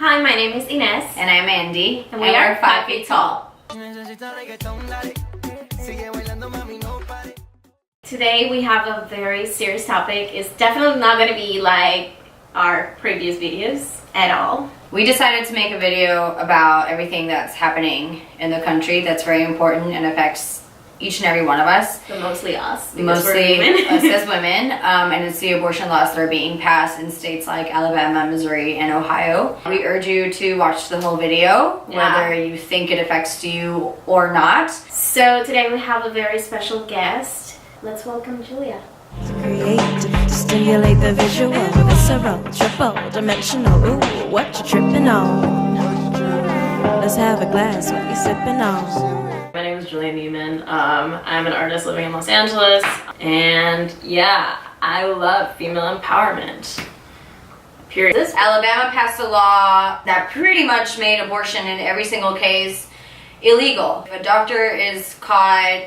Hi, my name is Ines. And I'm Andy. And we are 5 feet tall. Today we have a very serious topic. It's definitely not going to be like our previous videos at all. We decided to make a video about everything that's happening in the country that's very important and affects each and every one of us. But mostly us. Mostly us as women. And it's the abortion laws that are being passed in states like Alabama, Missouri, and Ohio. We urge you to watch the whole video, whether you think it affects you or not. So today we have a very special guest. Let's welcome Julia. To create, to stimulate the visual, visceral, triple dimensional. Ooh, what you tripping on? Let's have a glass, what you sipping on? My name is Julia Neiman. I'm an artist living in Los Angeles, and yeah, I love female empowerment. Period. Alabama passed a law that pretty much made abortion in every single case illegal. If a doctor is caught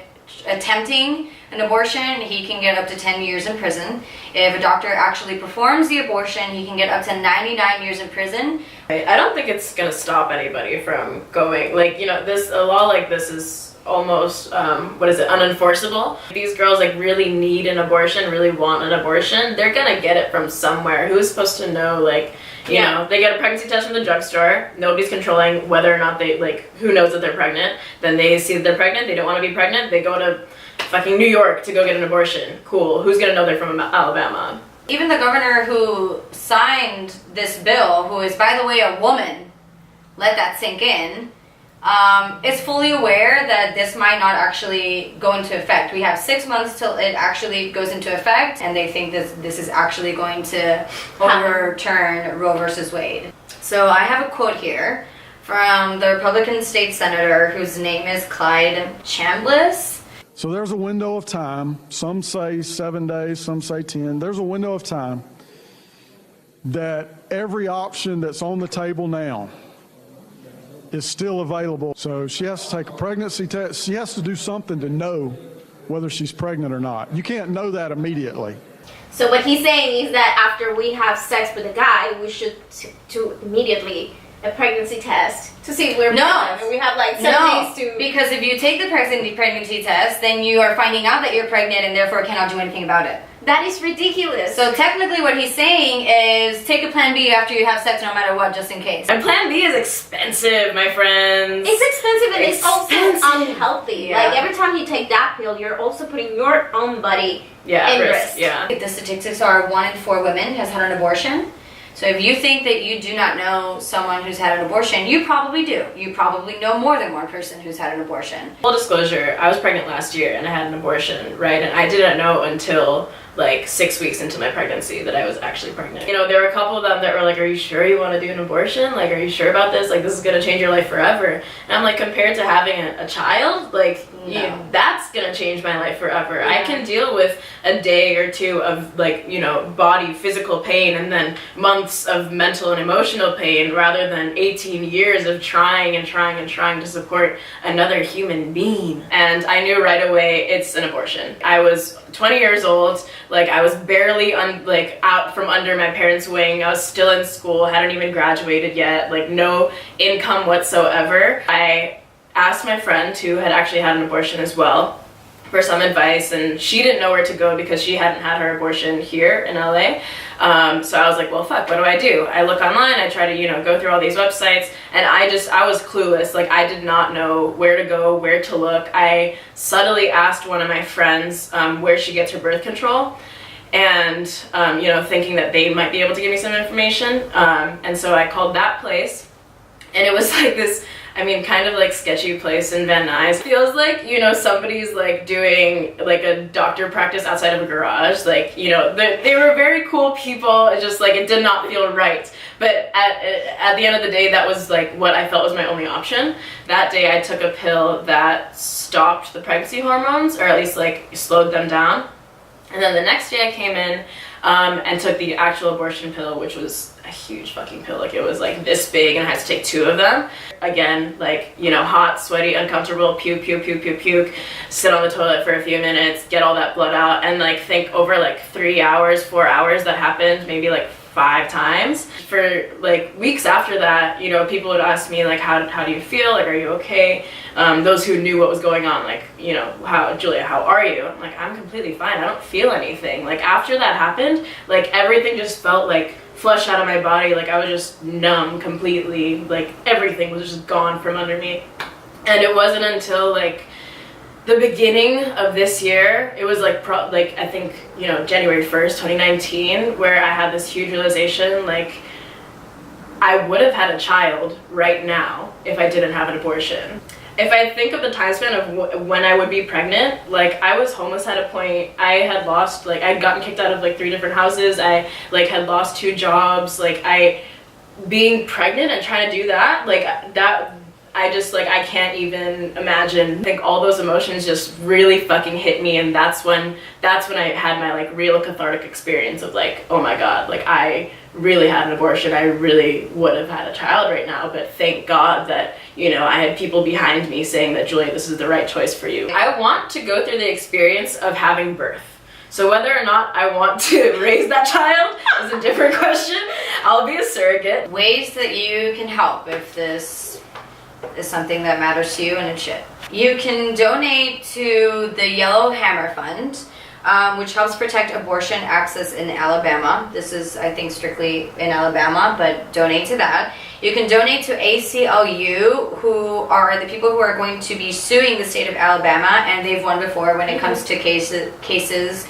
attempting an abortion, he can get up to 10 years in prison. If a doctor actually performs the abortion, he can get up to 99 years in prison. I don't think it's gonna stop anybody from going, like, you know, a law like this is almost, unenforceable. These girls like really need an abortion, really want an abortion, they're gonna get it from somewhere. Who's supposed to know, like, you know, they get a pregnancy test from the drugstore, nobody's controlling whether or not they, like, who knows that they're pregnant, then they see that they're pregnant, they don't want to be pregnant, they go to fucking New York to go get an abortion. Cool, who's gonna know they're from Alabama? Even the governor who signed this bill, who is, by the way, a woman, let that sink in, is fully aware that this might not actually go into effect. We have 6 months till it actually goes into effect, and they think this is actually going to overturn Roe versus Wade. So I have a quote here from the Republican state senator whose name is Clyde Chambliss. So there's a window of time, some say 7 days, some say 10. There's a window of time that every option that's on the table now is still available. So she has to take a pregnancy test. She has to do something to know whether she's pregnant or not. You can't know that immediately. So what he's saying is that after we have sex with a guy, we should to immediately a pregnancy test to see if we're pregnant. And we have like 7 days to... because if you take the pregnancy test, then you are finding out that you're pregnant and therefore cannot do anything about it. That is ridiculous. So technically what he's saying is take a plan B after you have sex no matter what, just in case. And plan B is expensive, my friends. It's expensive and it's also unhealthy. Yeah. Like every time you take that pill, you're also putting your own body in risk. Yeah. The statistics are 1 in 4 women has had an abortion. So if you think that you do not know someone who's had an abortion, you probably do. You probably know more than one person who's had an abortion. Full disclosure, I was pregnant last year and I had an abortion, right? And I didn't know until like 6 weeks into my pregnancy that I was actually pregnant. You know, there were a couple of them that were like, are you sure you want to do an abortion? Like, are you sure about this? Like, this is going to change your life forever. And I'm like, compared to having a child, like, that's going to change my life forever. Yeah. I can deal with a day or two of, like, you know, body, physical pain and then months of mental and emotional pain rather than 18 years of trying to support another human being. And I knew right away it's an abortion. I was 20 years old. Like, I was barely out from under my parents' wing. I was still in school, hadn't even graduated yet, like no income whatsoever. I asked my friend who had actually had an abortion as well for some advice, and she didn't know where to go because she hadn't had her abortion here in LA. So I was like, well, fuck, what do I do? I look online, I try to, you know, go through all these websites, and I was clueless. Like, I did not know where to go, where to look. I subtly asked one of my friends where she gets her birth control, and, you know, thinking that they might be able to give me some information. And so I called that place, and it was like this, I mean, kind of like sketchy place in Van Nuys. Feels like, you know, somebody's like doing like a doctor practice outside of a garage. Like, you know, they were very cool people. It just like, it did not feel right. But at the end of the day, that was like what I felt was my only option. That day I took a pill that stopped the pregnancy hormones, or at least like slowed them down. And then the next day I came in and took the actual abortion pill, which was a huge fucking pill. Like, it was like this big and I had to take 2 of them. Again, like, you know, hot, sweaty, uncomfortable, puke, sit on the toilet for a few minutes, get all that blood out, and like think over like 3 hours, 4 hours that happened, maybe like 5 times. For like weeks after that, you know, people would ask me like, how do you feel? Like, are you okay? Those who knew what was going on, like, you know, Julia, how are you? I'm like, I'm completely fine. I don't feel anything. Like after that happened, like everything just felt like flushed out of my body. Like I was just numb completely. Like everything was just gone from under me. And it wasn't until like the beginning of this year, it was like I think, you know, January 1st, 2019, where I had this huge realization, like I would have had a child right now if I didn't have an abortion. If I think of the time span of when I would be pregnant, like I was homeless at a point. I had lost, like I'd gotten kicked out of like 3 different houses. I like had lost 2 jobs. Like being pregnant and trying to do that, like that, I just like, I can't even imagine. I think all those emotions just really fucking hit me, and that's when I had my like real cathartic experience of like, oh my god, like I really had an abortion. I really would have had a child right now, but thank God that, you know, I had people behind me saying that, Julia, this is the right choice for you. I want to go through the experience of having birth. So whether or not I want to raise that child is a different question. I'll be a surrogate. Ways that you can help if this is something that matters to you, and it should. You can donate to the Yellow Hammer Fund, which helps protect abortion access in Alabama. This is, I think, strictly in Alabama, but donate to that. You can donate to ACLU, who are the people who are going to be suing the state of Alabama, and they've won before when it comes to cases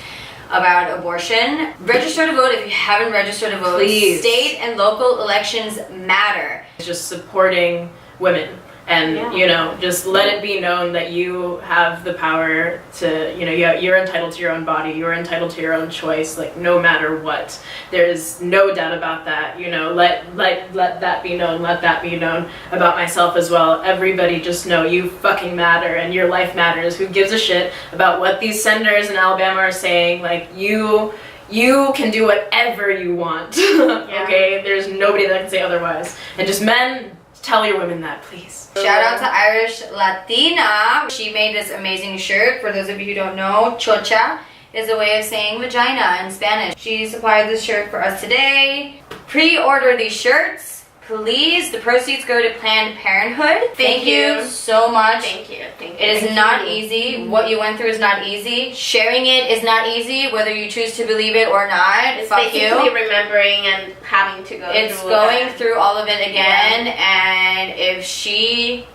about abortion. Register to vote if you haven't registered to vote. Please. State and local elections matter. Just supporting women. And, you know, just let it be known that you have the power to, you know, you're entitled to your own body, you're entitled to your own choice, like, no matter what. There's no doubt about that, you know, let that be known, let that be known about myself as well. Everybody just know you fucking matter and your life matters. Who gives a shit about what these senators in Alabama are saying? Like, you can do whatever you want, okay? There's nobody that can say otherwise. And just men, tell your women that, please. Shout out to Irish Latina. She made this amazing shirt. For those of you who don't know, chocha is a way of saying vagina in Spanish. She supplied this shirt for us today. Pre-order these shirts, please. The proceeds go to Planned Parenthood. Thank you so much. Thank you. It is not easy. What you went through is not easy. Sharing it is not easy, whether you choose to believe it or not. It's Fuck basically you. remembering and having to go It's through going that. through all of it again, and if she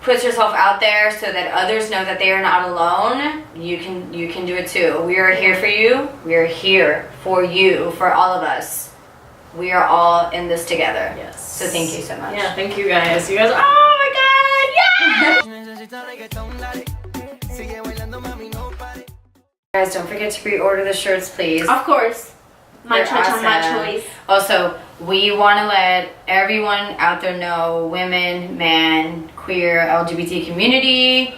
puts herself out there so that others know that they are not alone, you can do it too. We are here for you. We are here for you, for all of us. We are all in this together. Yes. So thank you so much. Yeah, thank you guys. You guys are, oh my god, yeah! Guys, don't forget to pre-order the shirts, please. Of course. My They're choice, my awesome. choice. Also, we want to let everyone out there know, women, man, queer, LGBT community,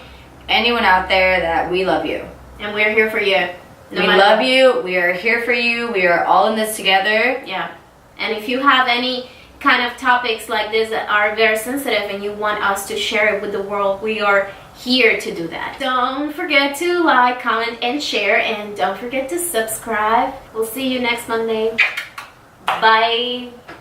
anyone out there, that we love you. And we're here for you. No We matter love what. you. We are here for you. We are all in this together. Yeah. And if you have any kind of topics like this that are very sensitive and you want us to share it with the world, we are here to do that. Don't forget to like, comment, and share, and don't forget to subscribe. We'll see you next Monday. Bye.